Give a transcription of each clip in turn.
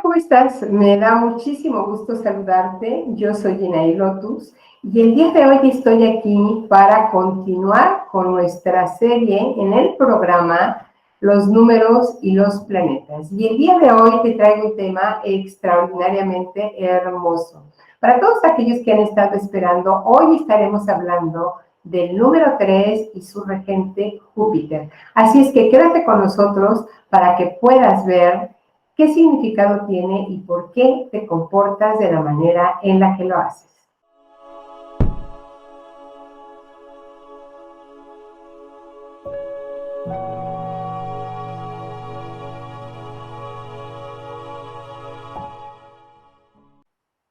¿cómo estás? Me da muchísimo gusto saludarte. Yo soy Inaí Lotus y el día de hoy estoy aquí para continuar con nuestra serie en el programa Los números y los planetas. Y el día de hoy te traigo un tema extraordinariamente hermoso. Para todos aquellos que han estado esperando, hoy estaremos hablando del número 3 y su regente Júpiter. Así es que quédate con nosotros para que puedas ver qué significado tiene y por qué te comportas de la manera en la que lo haces.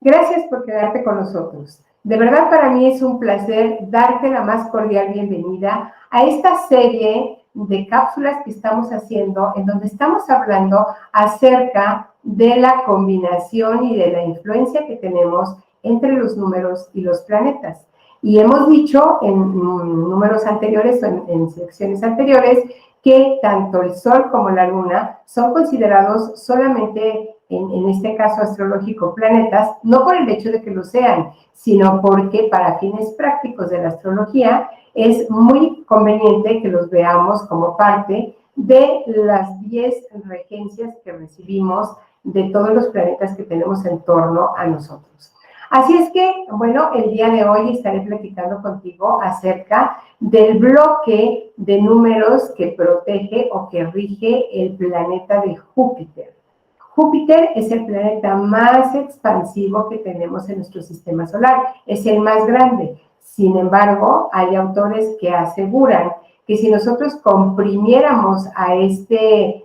Gracias por quedarte con nosotros. De verdad para mí es un placer darte la más cordial bienvenida a esta serie de cápsulas que estamos haciendo, en donde estamos hablando acerca de la combinación y de la influencia que tenemos entre los números y los planetas. Y hemos dicho en números anteriores, en secciones anteriores, que tanto el Sol como la Luna son considerados solamente, en este caso astrológico, planetas, no por el hecho de que lo sean, sino porque para fines prácticos de la astrología es muy conveniente que los veamos como parte de las 10 regencias que recibimos de todos los planetas que tenemos en torno a nosotros. Así es que, bueno, el día de hoy estaré platicando contigo acerca del bloque de números que protege o que rige el planeta de Júpiter. Júpiter es el planeta más expansivo que tenemos en nuestro sistema solar, es el más grande. Sin embargo, hay autores que aseguran que si nosotros comprimiéramos a este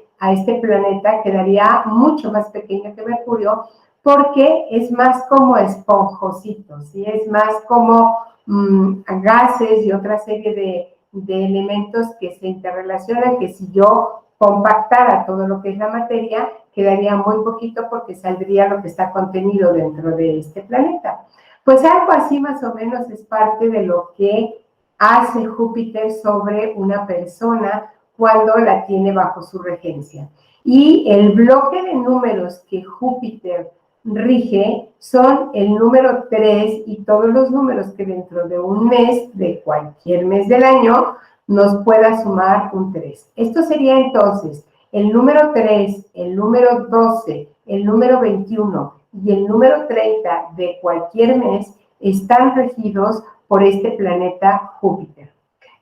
planeta, quedaría mucho más pequeño que Mercurio, porque es más como esponjosito, ¿sí? Es más como gases y otra serie de elementos que se interrelacionan, que si yo compactara todo lo que es la materia, quedaría muy poquito porque saldría lo que está contenido dentro de este planeta. Pues algo así más o menos es parte de lo que hace Júpiter sobre una persona cuando la tiene bajo su regencia. Y el bloque de números que Júpiter rige son el número 3 y todos los números que dentro de un mes, de cualquier mes del año, nos pueda sumar un 3. Esto sería entonces el número 3, el número 12, el número 21 y el número 30 de cualquier mes están regidos por este planeta Júpiter.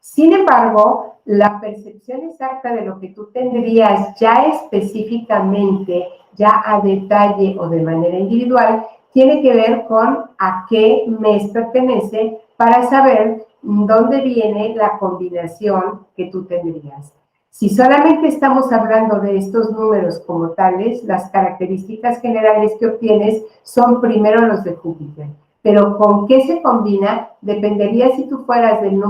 Sin embargo, la percepción exacta de lo que tú tendrías ya específicamente, ya a detalle o de manera individual, tiene que ver con a qué mes pertenece para saber dónde viene la combinación que tú tendrías. Si solamente estamos hablando de estos números como tales, las características generales que obtienes son primero los de Júpiter. Pero con qué se combina dependería si tú fueras del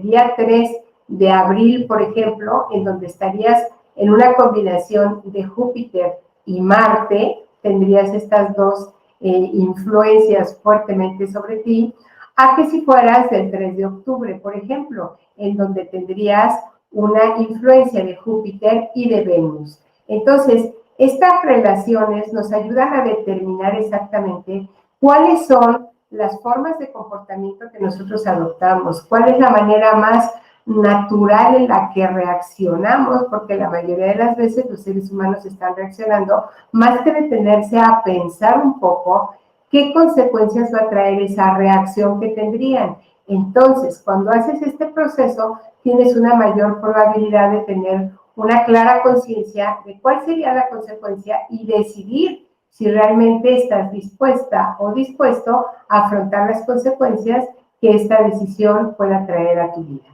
día 3 de abril, por ejemplo, en donde estarías en una combinación de Júpiter y Marte, tendrías estas dos influencias fuertemente sobre ti, a que si fueras del 3 de octubre, por ejemplo, en donde tendrías una influencia de Júpiter y de Venus. Entonces, estas relaciones nos ayudan a determinar exactamente cuáles son las formas de comportamiento que nosotros adoptamos, cuál es la manera más natural en la que reaccionamos, porque la mayoría de las veces los seres humanos están reaccionando más que detenerse a pensar un poco qué consecuencias va a traer esa reacción que tendrían. Entonces, cuando haces este proceso, tienes una mayor probabilidad de tener una clara conciencia de cuál sería la consecuencia y decidir si realmente estás dispuesta o dispuesto a afrontar las consecuencias que esta decisión pueda traer a tu vida.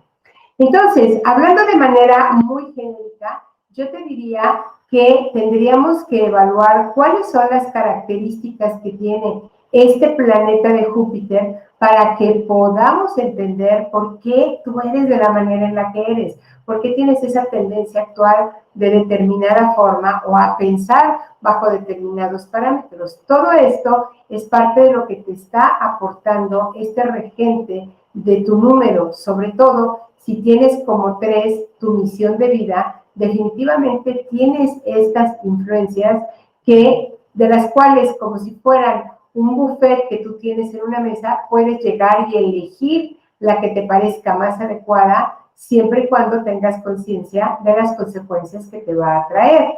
Entonces, hablando de manera muy genérica, yo te diría que tendríamos que evaluar cuáles son las características que tiene este planeta de Júpiter para que podamos entender por qué tú eres de la manera en la que eres, por qué tienes esa tendencia actual de determinada forma o a pensar bajo determinados parámetros. Todo esto es parte de lo que te está aportando este regente de tu número, sobre todo si tienes como 3 tu misión de vida, definitivamente tienes estas influencias que de las cuales, como si fueran un buffet que tú tienes en una mesa, puedes llegar y elegir la que te parezca más adecuada, siempre y cuando tengas conciencia de las consecuencias que te va a traer.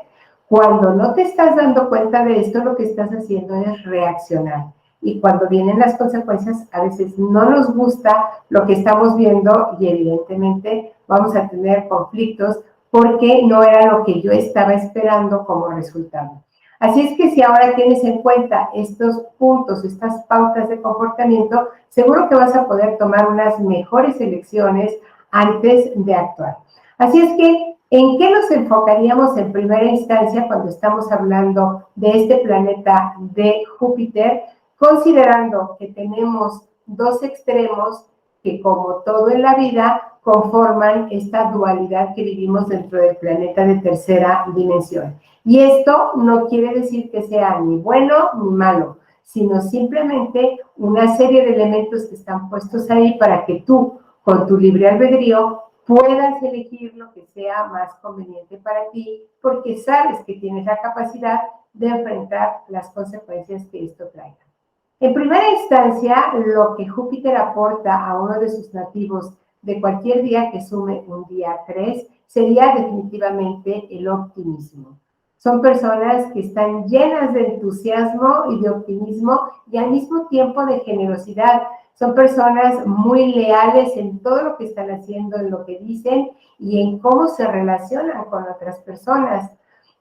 Cuando no te estás dando cuenta de esto, lo que estás haciendo es reaccionar. Y cuando vienen las consecuencias, a veces no nos gusta lo que estamos viendo y evidentemente vamos a tener conflictos porque no era lo que yo estaba esperando como resultado. Así es que si ahora tienes en cuenta estos puntos, estas pautas de comportamiento, seguro que vas a poder tomar unas mejores elecciones antes de actuar. Así es que, ¿en qué nos enfocaríamos en primera instancia cuando estamos hablando de este planeta de Júpiter? Considerando que tenemos dos extremos que, como todo en la vida, conforman esta dualidad que vivimos dentro del planeta de tercera dimensión. Y esto no quiere decir que sea ni bueno ni malo, sino simplemente una serie de elementos que están puestos ahí para que tú, con tu libre albedrío, puedas elegir lo que sea más conveniente para ti, porque sabes que tienes la capacidad de enfrentar las consecuencias que esto traiga. En primera instancia, lo que Júpiter aporta a uno de sus nativos de cualquier día que sume un día 3 sería definitivamente el optimismo. Son personas que están llenas de entusiasmo y de optimismo y al mismo tiempo de generosidad. Son personas muy leales en todo lo que están haciendo, en lo que dicen y en cómo se relacionan con otras personas.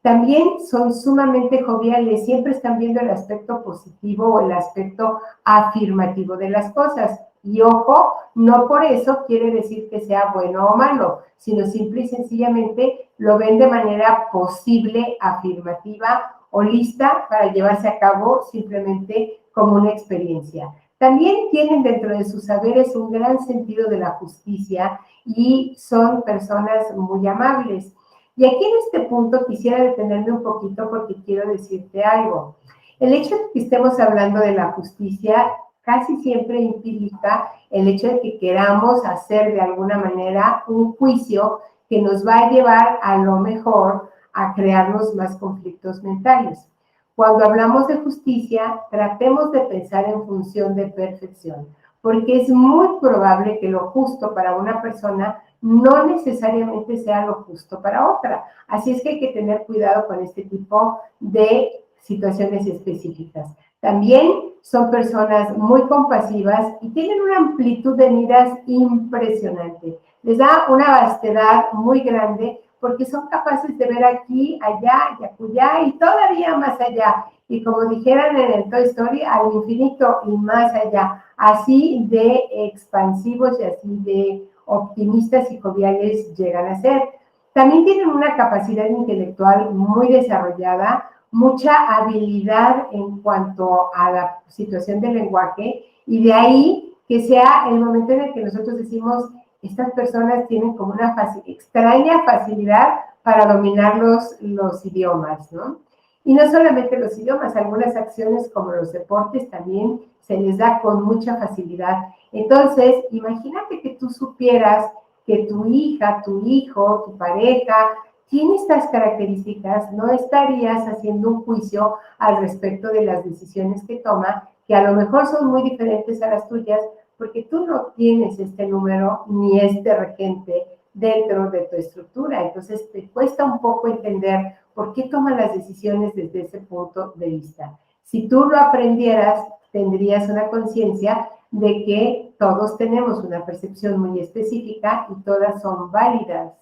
También son sumamente joviales, siempre están viendo el aspecto positivo o el aspecto afirmativo de las cosas. Y ojo, no por eso quiere decir que sea bueno o malo, sino simple y sencillamente lo ven de manera posible, afirmativa o lista para llevarse a cabo simplemente como una experiencia. También tienen dentro de sus saberes un gran sentido de la justicia y son personas muy amables. Y aquí en este punto quisiera detenerme un poquito porque quiero decirte algo. El hecho de que estemos hablando de la justicia casi siempre implica el hecho de que queramos hacer de alguna manera un juicio que nos va a llevar a lo mejor a crearnos más conflictos mentales. Cuando hablamos de justicia, tratemos de pensar en función de perfección, porque es muy probable que lo justo para una persona no necesariamente sea lo justo para otra. Así es que hay que tener cuidado con este tipo de situaciones específicas. También son personas muy compasivas y tienen una amplitud de miras impresionante. Les da una vastedad muy grande porque son capaces de ver aquí, allá y acullá y todavía más allá. Y como dijeran en el Toy Story, al infinito y más allá. Así de expansivos y así de optimistas y joviales llegan a ser. También tienen una capacidad intelectual muy desarrollada, mucha habilidad en cuanto a la situación del lenguaje y de ahí que sea el momento en el que nosotros decimos estas personas tienen como una extraña facilidad para dominar los idiomas, ¿no? Y no solamente los idiomas, algunas acciones como los deportes también se les da con mucha facilidad. Entonces, imagínate que tú supieras que tu hija, tu hijo, tu pareja tiene estas características, no estarías haciendo un juicio al respecto de las decisiones que toma, que a lo mejor son muy diferentes a las tuyas, porque tú no tienes este número ni este regente dentro de tu estructura. Entonces, te cuesta un poco entender por qué toman las decisiones desde ese punto de vista. Si tú lo aprendieras, tendrías una conciencia de que todos tenemos una percepción muy específica y todas son válidas.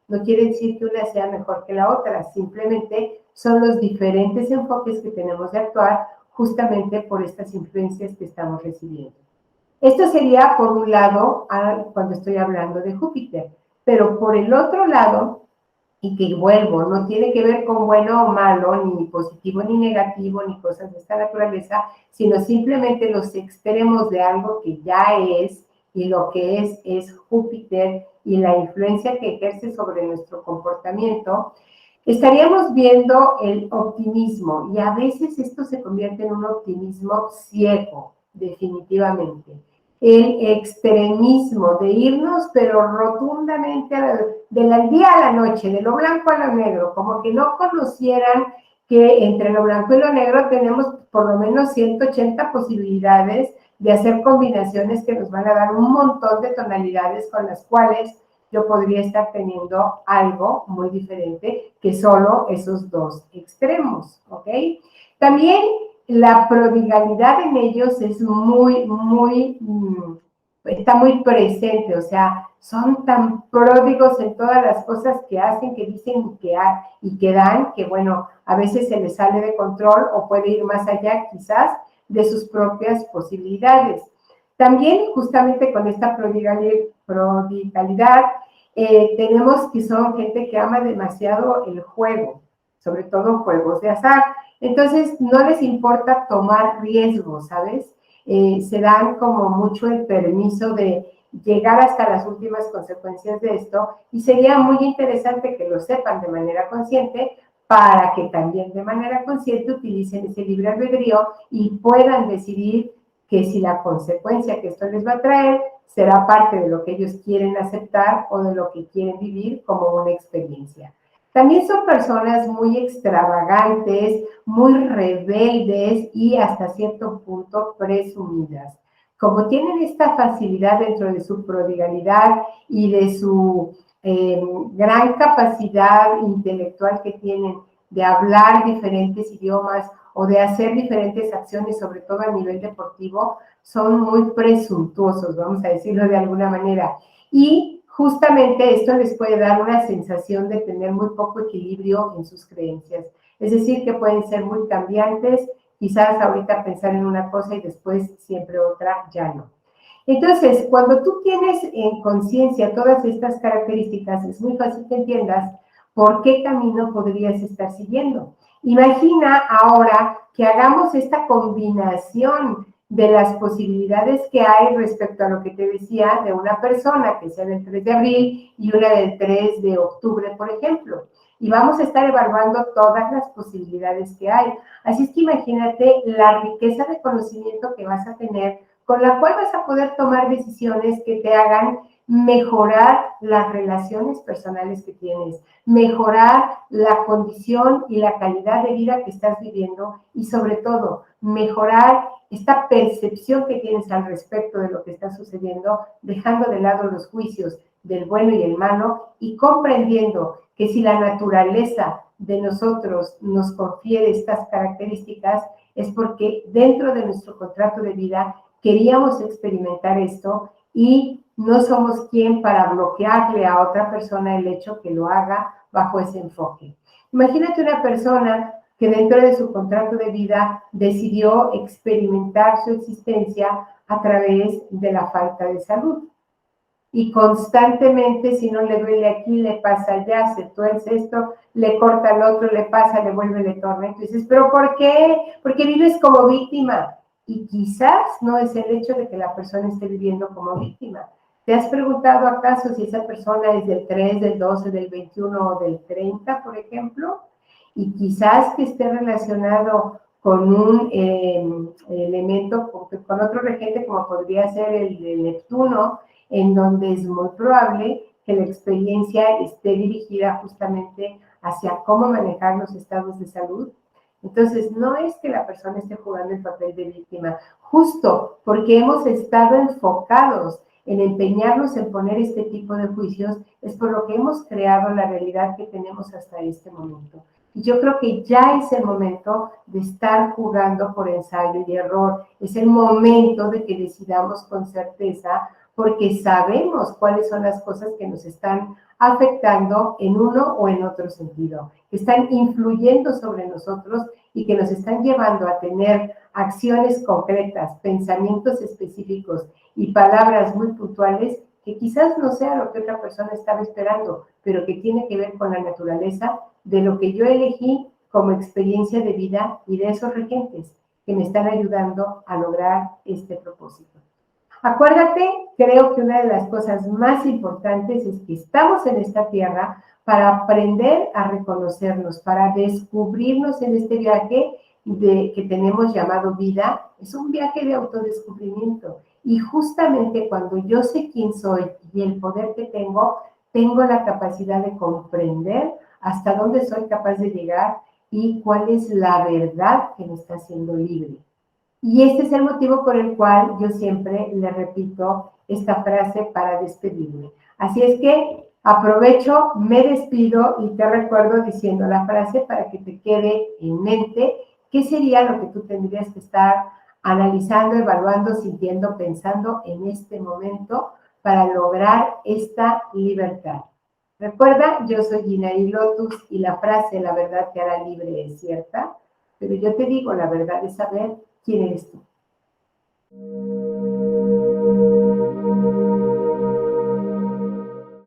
No quiere decir que una sea mejor que la otra, simplemente son los diferentes enfoques que tenemos de actuar justamente por estas influencias que estamos recibiendo. Esto sería por un lado cuando estoy hablando de Júpiter, pero por el otro lado, y que vuelvo, no tiene que ver con bueno o malo, ni positivo ni negativo, ni cosas de esta naturaleza, sino simplemente los extremos de algo que ya es, y lo que es Júpiter y la influencia que ejerce sobre nuestro comportamiento, estaríamos viendo el optimismo, y a veces esto se convierte en un optimismo ciego, definitivamente. El extremismo de irnos, pero rotundamente del día a la noche, de lo blanco a lo negro, como que no conocieran que entre lo blanco y lo negro tenemos por lo menos 180 posibilidades de hacer combinaciones que nos van a dar un montón de tonalidades con las cuales yo podría estar teniendo algo muy diferente que solo esos dos extremos, ¿ok? También la prodigalidad en ellos es está muy presente, o sea, son tan pródigos en todas las cosas que hacen, que dicen y que dan, que bueno, a veces se les sale de control o puede ir más allá quizás de sus propias posibilidades. También justamente con esta prodigalidad tenemos que son gente que ama demasiado el juego, sobre todo juegos de azar. Entonces, no les importa tomar riesgos, ¿sabes? Se dan como mucho el permiso de llegar hasta las últimas consecuencias de esto y sería muy interesante que lo sepan de manera consciente para que también de manera consciente utilicen ese libre albedrío y puedan decidir que si la consecuencia que esto les va a traer será parte de lo que ellos quieren aceptar o de lo que quieren vivir como una experiencia. También son personas muy extravagantes, muy rebeldes y hasta cierto punto presumidas. Como tienen esta facilidad dentro de su prodigalidad y de su gran capacidad intelectual que tienen de hablar diferentes idiomas o de hacer diferentes acciones, sobre todo a nivel deportivo, son muy presuntuosos, vamos a decirlo de alguna manera. Y justamente esto les puede dar una sensación de tener muy poco equilibrio en sus creencias. Es decir, que pueden ser muy cambiantes, quizás ahorita pensar en una cosa y después siempre otra, ya no. Entonces, cuando tú tienes en conciencia todas estas características, es muy fácil que entiendas por qué camino podrías estar siguiendo. Imagina ahora que hagamos esta combinación de las posibilidades que hay respecto a lo que te decía de una persona que sea del 3 de abril y una del 3 de octubre, por ejemplo. Y vamos a estar evaluando todas las posibilidades que hay. Así es que imagínate la riqueza de conocimiento que vas a tener, con la cual vas a poder tomar decisiones que te hagan mejorar las relaciones personales que tienes, mejorar la condición y la calidad de vida que estás viviendo y sobre todo mejorar esta percepción que tienes al respecto de lo que está sucediendo, dejando de lado los juicios del bueno y el malo y comprendiendo que si la naturaleza de nosotros nos confiere estas características es porque dentro de nuestro contrato de vida queríamos experimentar esto y no somos quien para bloquearle a otra persona el hecho que lo haga bajo ese enfoque. Imagínate una persona que dentro de su contrato de vida decidió experimentar su existencia a través de la falta de salud. Y constantemente, si no le duele aquí, le pasa allá, se tuerce esto, le corta al otro, le pasa, le vuelve, le torna. Entonces, ¿pero por qué? Porque vives como víctima. Y quizás no es el hecho de que la persona esté viviendo como víctima. ¿Te has preguntado acaso si esa persona es del 3, del 12, del 21 o del 30, por ejemplo? Y quizás que esté relacionado con un elemento, con otro regente como podría ser el de Neptuno, en donde es muy probable que la experiencia esté dirigida justamente hacia cómo manejar los estados de salud. Entonces, no es que la persona esté jugando el papel de víctima, justo porque hemos estado enfocados en empeñarnos en poner este tipo de juicios, es por lo que hemos creado la realidad que tenemos hasta este momento. Y yo creo que ya es el momento de estar jugando por ensayo y error. Es el momento de que decidamos con certeza, porque sabemos cuáles son las cosas que nos están afectando en uno o en otro sentido, que están influyendo sobre nosotros y que nos están llevando a tener acciones concretas, pensamientos específicos y palabras muy puntuales que quizás no sea lo que otra persona estaba esperando, pero que tiene que ver con la naturaleza de lo que yo elegí como experiencia de vida y de esos regentes que me están ayudando a lograr este propósito. Acuérdate, creo que una de las cosas más importantes es que estamos en esta tierra para aprender a reconocernos, para descubrirnos en este viaje que tenemos llamado vida. Es un viaje de autodescubrimiento. Y justamente cuando yo sé quién soy y el poder que tengo la capacidad de comprender hasta dónde soy capaz de llegar y cuál es la verdad que me está haciendo libre. Y este es el motivo por el cual yo siempre le repito esta frase para despedirme. Así es que aprovecho, me despido y te recuerdo diciendo la frase para que te quede en mente qué sería lo que tú tendrías que estar analizando, evaluando, sintiendo, pensando en este momento para lograr esta libertad. Recuerda, yo soy Ginaí Lotus y la frase "la verdad te hará libre" es cierta, pero yo te digo, la verdad es saber quién eres tú.